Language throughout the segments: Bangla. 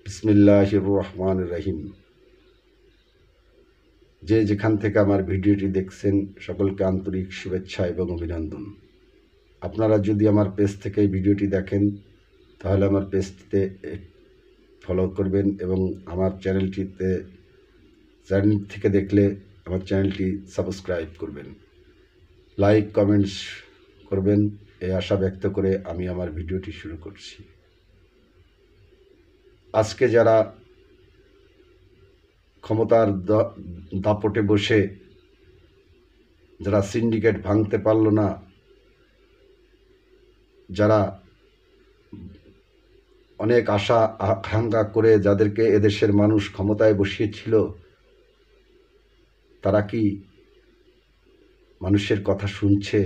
বিসমিল্লাহির রহমানির রহিম। যে যেখান থেকে আমার ভিডিওটি দেখছেন সকলকে আন্তরিক শুভেচ্ছা এবং অভিনন্দন। আপনারা যদি আমার পেজ থেকে এই ভিডিওটি দেখেন তাহলে আমার পেজটিতে ফলো করবেন এবং আমার চ্যানেল থেকে দেখলে আমার চ্যানেলটি সাবস্ক্রাইব করবেন, লাইক কমেন্টস করবেন, এই আশা ব্যক্ত করে আমি আমার ভিডিওটি শুরু করছি। আজকে যারা ক্ষমতার দাপটে বসে যারা সিন্ডিকেট ভাঙতে পারল না, যারা অনেক আশা আকাঙ্ক্ষা করে যাদেরকে এদেশের মানুষ ক্ষমতায় বসিয়েছিল, তারা কি মানুষের কথা শুনছে?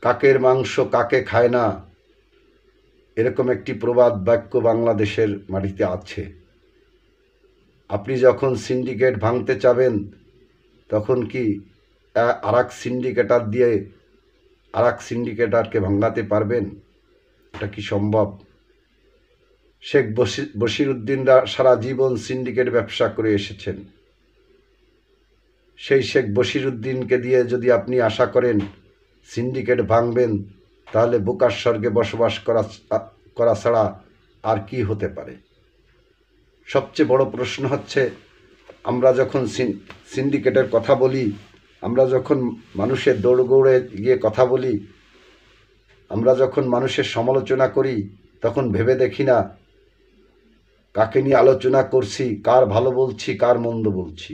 কাকের মাংস কাকে খায় না, এরকম একটি প্রবাদ বাক্য বাংলাদেশের মাটিতে আছে। আপনি যখন সিন্ডিকেট ভাঙতে চাবেন তখন কি আরেক সিন্ডিকেটার দিয়ে আরেক সিন্ডিকেটারকে ভাঙাতে পারবেন? এটা কি সম্ভব? শেখ বশিরউদ্দিনরা সারা জীবন সিন্ডিকেট ব্যবসা করে এসেছেন। সেই শেখ বশিরউদ্দিনকে দিয়ে যদি আপনি আশা করেন সিন্ডিকেট ভাঙবেন, তাহলে বোকার স্বর্গে বসবাস করা ছাড়া আর কি হতে পারে? সবচেয়ে বড় প্রশ্ন হচ্ছে, আমরা যখন সিন্ডিকেটের কথা বলি, আমরা যখন মানুষের দৌড়গৌড়ে গিয়ে কথা বলি, আমরা যখন মানুষের সমালোচনা করি, তখন ভেবে দেখি না কাকে নিয়ে আলোচনা করছি, কার ভালো বলছি, কার মন্দ বলছি।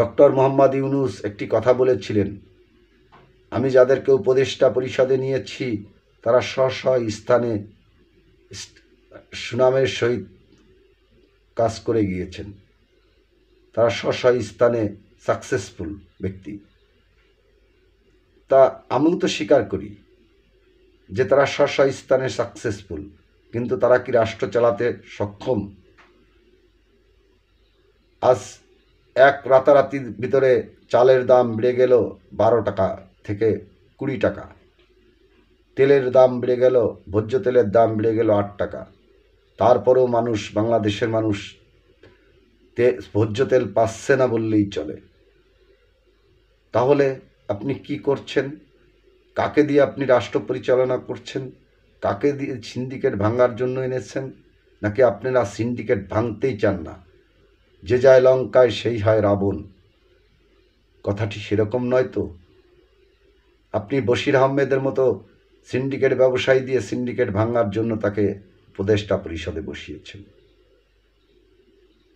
ডক্টর মোহাম্মদ ইউনূস একটি কথা বলেছিলেন, আমি যাদেরকে উপদেষ্টা পরিষদে নিয়েছি তারা স্ব স্থানে সুনামের সহিত কাজ করে গিয়েছেন, তারা স্ব স্থানে সাকসেসফুল ব্যক্তি। তা আমিও তো স্বীকার করি যে তারা স্ব স্থানে সাকসেসফুল, কিন্তু তারা কি রাষ্ট্র চালাতে সক্ষম? আজ এক রাতারাতির ভিতরে চালের দাম বেড়ে গেল 12 টাকা থেকে 20 টাকা, তেলের দাম বেড়ে গেল, ভোজ্য তেলের দাম বেড়ে গেল 8 টাকা। তারপরেও বাংলাদেশের মানুষ ভোজ্য তেল পাচ্ছে না বললেই চলে। তাহলে আপনি কি করছেন? কাকে দিয়ে আপনি রাষ্ট্র পরিচালনা করছেন? কাকে দিয়ে সিন্ডিকেট ভাঙার জন্য এনেছেন? নাকি আপনারা সিন্ডিকেট ভাঙতেই চান না? যে যায় লঙ্কায় সেই হয় রাবণ, কথাটি সেরকম নয় তো? আপনি বশির আহমেদের মতো সিন্ডিকেট ব্যবসায়ী দিয়ে সিন্ডিকেট ভাঙার জন্য তাকে উপদেষ্টা পরিষদে বসিয়েছেন।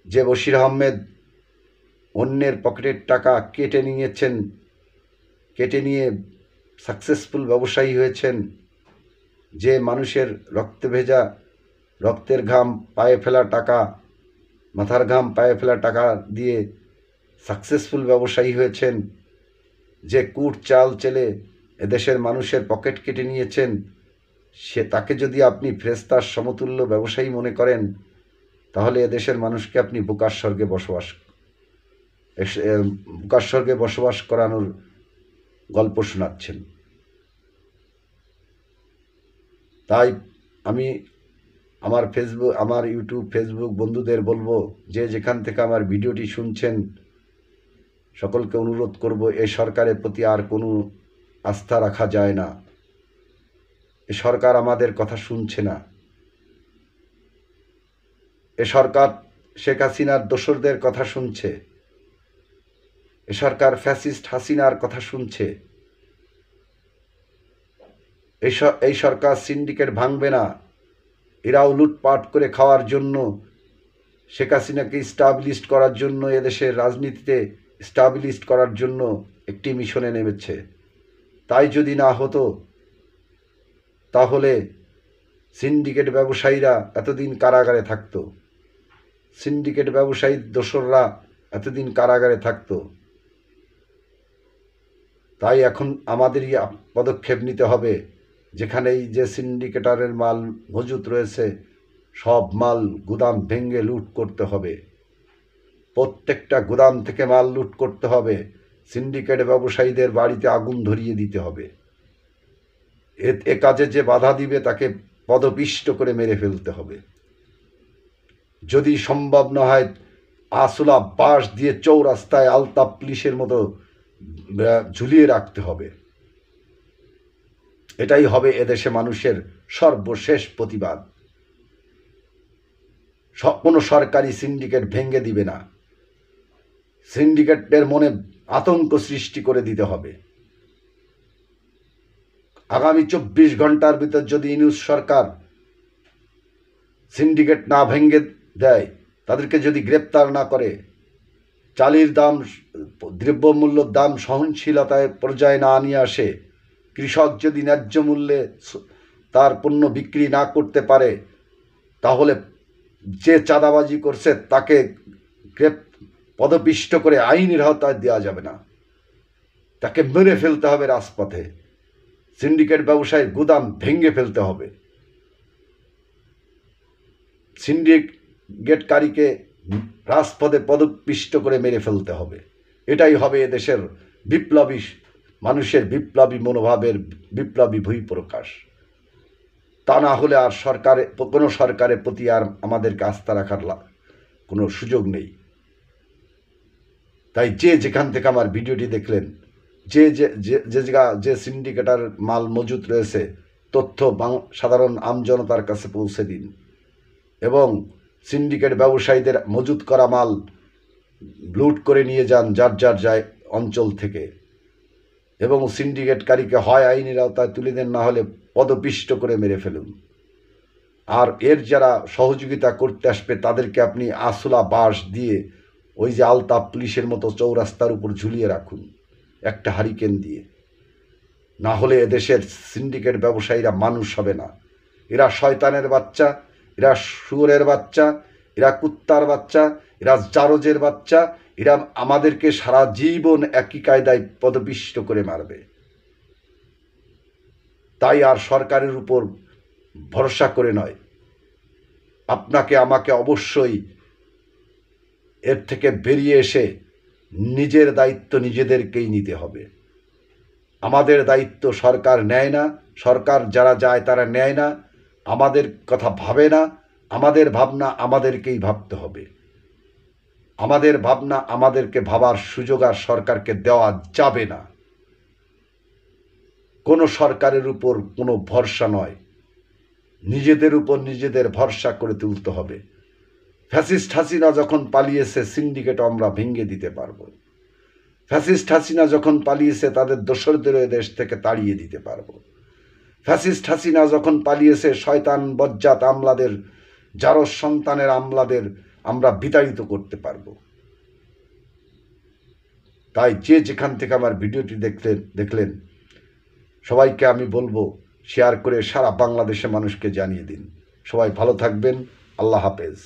যে বশির আহমেদ অন্যের পকেটের টাকা কেটে নিয়ে সাকসেসফুল ব্যবসায়ী হয়েছেন, যে মানুষের রক্তে ভেজা রক্তের ঘাম পায়ে ফেলা টাকা, মাথার ঘাম পায়ে ফেলা টাকা দিয়ে সাকসেসফুল ব্যবসায়ী হয়েছেন, যে কুট চাল চেলে এদেশের মানুষের পকেট কেটে নিয়েছেন, তাকে যদি আপনি ফেরেশতার সমতুল্য ব্যবসায়ী মনে করেন, তাহলে এদেশের মানুষকে আপনি বোকার স্বর্গে বসবাস করানোর গল্প শোনাচ্ছেন। তাই আমি আমার ইউটিউব ফেসবুক বন্ধুদের বলবো, যে যেখান থেকে আমার ভিডিওটি শুনছেন সকলকে অনুরোধ করব, এই সরকারের প্রতি আর কোনো আস্থা রাখা যায় না। এ সরকার আমাদের কথা শুনছে না। এ সরকার শেখ হাসিনার দোসরদের কথা শুনছে। এ সরকার ফ্যাসিস্ট হাসিনার কথা শুনছে। এই সরকার সিন্ডিকেট ভাঙবে না। এরাও লুটপাট করে খাওয়ার জন্য, শেখ হাসিনাকে স্টাবলিশড করার জন্য, এদেশের রাজনীতিতে স্টাবলিশড করার জন্য একটি মিশনে নেমেছে। তাই যদি না হতো, তাহলে সিন্ডিকেট ব্যবসায়ীরা এতদিন কারাগারে থাকতো, সিন্ডিকেট ব্যবসায়ীর দোসররা এতদিন কারাগারে থাকতো। তাই এখন আমাদেরই পদক্ষেপ নিতে হবে। যেখানেই যে সিন্ডিকেটারের মাল মজুত রয়েছে, সব মাল গুদাম ভেঙে লুট করতে হবে। প্রত্যেকটা গুদাম থেকে মাল লুট করতে হবে। সিন্ডিকেট ব্যবসায়ীদের বাড়িতে আগুন ধরিয়ে দিতে হবে। এ কাজে যে বাধা দিবে তাকে পদপিষ্ট করে মেরে ফেলতে হবে। যদি সম্ভব না হয় আসলা বাঁশ দিয়ে চৌরাস্তায় আলতাপ পুলিশের মতো ঝুলিয়ে রাখতে হবে। এটাই হবে এদেশে মানুষের সর্বশেষ প্রতিবাদ। কোনো সরকারি সিন্ডিকেট ভেঙে দিবে না, সিন্ডিকেটের মনে আতঙ্ক সৃষ্টি করে দিতে হবে। আগামী 24 ঘন্টার ভিতর যদি ইউনূস সরকার সিন্ডিকেট না ভেঙে দেয়, তাদেরকে যদি গ্রেপ্তার না করে, চালের দাম, দ্রব্যমূল্যের দাম সহনশীলতায় পর্যায়ে না নিয়ে আসে, কৃষক যদি ন্যায্য মূল্যে তার পণ্য বিক্রি না করতে পারে, তাহলে যে চাঁদাবাজি করছে তাকে পদপিষ্ট করে আইনের আওতায় দেওয়া যাবে না, তাকে মেরে ফেলতে হবে রাজপথে। সিন্ডিকেট ব্যবসায়ীর গুদাম ভেঙে ফেলতে হবে, সিন্ডিকেটকারীকে রাজপথে পদপিষ্ট করে মেরে ফেলতে হবে। এটাই হবে এদেশের বিপ্লবী মানুষের বিপ্লবী মনোভাবের বিপ্লবী বহিঃপ্রকাশ। তা না হলে আর কোনো সরকারের প্রতি আর আমাদেরকে আস্থা রাখার কোনো সুযোগ নেই। তাই যে যেখান থেকে আমার ভিডিওটি দেখলেন, যে সিন্ডিকেটার মাল মজুত রয়েছে, তথ্য সাধারণ আমজনতার কাছে পৌঁছে দিন এবং সিন্ডিকেট ব্যবসায়ীদের মজুত করা মাল লুট করে নিয়ে যান যার যায় অঞ্চল থেকে, এবং সিন্ডিকেটকারীকে হয় আইনের আওতায় তুলে দেন, না হলে পদপিষ্ট করে মেরে ফেলুন। আর এর যারা সহযোগিতা করতে আসবে তাদেরকে আপনি আসলা বাঁশ দিয়ে ওই যে আলতাপ পুলিশের মতো চৌরাস্তার উপর ঝুলিয়ে রাখুন একটা হারিকেন দিয়ে। না হলে এদেশের সিন্ডিকেট ব্যবসায়ীরা মানুষ হবে না। এরা শয়তানের বাচ্চা, এরা শুয়োরের বাচ্চা, এরা কুত্তার বাচ্চা, এরা জারজের বাচ্চা। এরা আমাদেরকে সারা জীবন একই কায়দায় পদপিষ্ট করে মারবে। তাই আর সরকারের উপর ভরসা করে নয়, আপনাকে আমাকে অবশ্যই এর থেকে বেরিয়ে এসে নিজের দায়িত্ব নিজেদেরকেই নিতে হবে। আমাদের দায়িত্ব সরকার নেয় না, সরকার যারা যায় তারা নেয় না, আমাদের কথা ভাবে না। আমাদের ভাবনা আমাদেরকেই ভাবতে হবে। আমাদের ভাবনা আমাদেরকে ভাবার সুযোগ আর সরকারকে দেওয়া যাবে না। কোনো সরকারের উপর কোনো ভরসা নয়, নিজেদের উপর নিজেদের ভরসা করে তুলতে হবে। ফ্যাসিস্ট হাসিনা যখন পালিয়েছে, সিন্ডিকেট আমরা ভেঙে দিতে পারবো। ফ্যাসিস্ট হাসিনা যখন পালিয়েছে, তাদের দোসরদের দেশ থেকে তাড়িয়ে দিতে পারবো। ফ্যাসিস্ট হাসিনা যখন পালিয়েছে, শয়তান বজ্জাত আমলাদের, জারজ সন্তানের আমলাদের আমরা বিতাড়িত করতে পারবো। তাই যে যেখান থেকে আমার ভিডিওটি দেখলেন সবাইকে আমি বলবো শেয়ার করে সারা বাংলাদেশের মানুষকে জানিয়ে দিন। সবাই ভালো থাকবেন। আল্লাহ হাফেজ।